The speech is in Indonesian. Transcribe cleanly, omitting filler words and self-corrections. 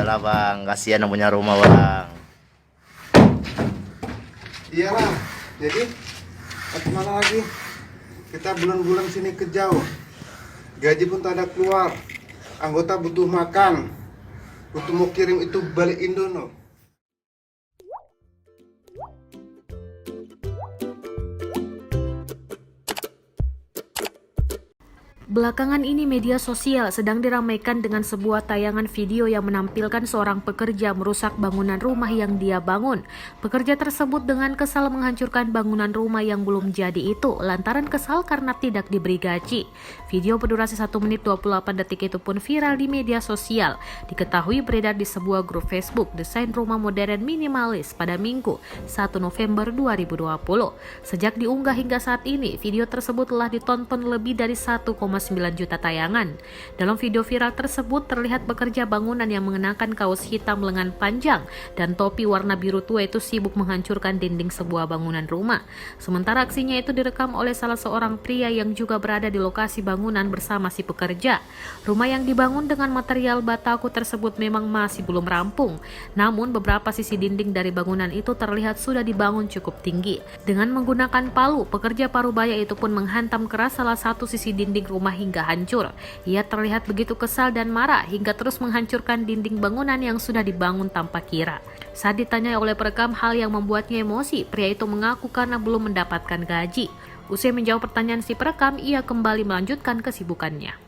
Iyalah bang, kasihan yang punya rumah bang. Iyalah, jadi kemana lagi? Kita bulan-bulan sini kejauh, gaji pun tak ada keluar, anggota butuh makan, butuh mau kirim itu balik Indono. Belakangan ini media sosial sedang diramaikan dengan sebuah tayangan video yang menampilkan seorang pekerja merusak bangunan rumah yang dia bangun. Pekerja tersebut dengan kesal menghancurkan bangunan rumah yang belum jadi itu lantaran kesal karena tidak diberi gaji. Video berdurasi 1 menit 28 detik itu pun viral di media sosial. Diketahui beredar di sebuah grup Facebook desain rumah modern minimalis pada Minggu 1 November 2020. Sejak diunggah hingga saat ini, video tersebut telah ditonton lebih dari 1,9 juta tayangan. Dalam video viral tersebut terlihat pekerja bangunan yang mengenakan kaos hitam lengan panjang dan topi warna biru tua itu sibuk menghancurkan dinding sebuah bangunan rumah. Sementara aksinya itu direkam oleh salah seorang pria yang juga berada di lokasi bangunan bersama si pekerja. Rumah yang dibangun dengan material bataku tersebut memang masih belum rampung. Namun beberapa sisi dinding dari bangunan itu terlihat sudah dibangun cukup tinggi. Dengan menggunakan palu, pekerja parubaya itu pun menghantam keras salah satu sisi dinding rumah hingga hancur. Ia terlihat begitu kesal dan marah hingga terus menghancurkan dinding bangunan yang sudah dibangun tanpa kira. Saat ditanya oleh perekam hal yang membuatnya emosi, pria itu mengaku karena belum mendapatkan gaji. Usai menjawab pertanyaan si perekam, ia kembali melanjutkan kesibukannya.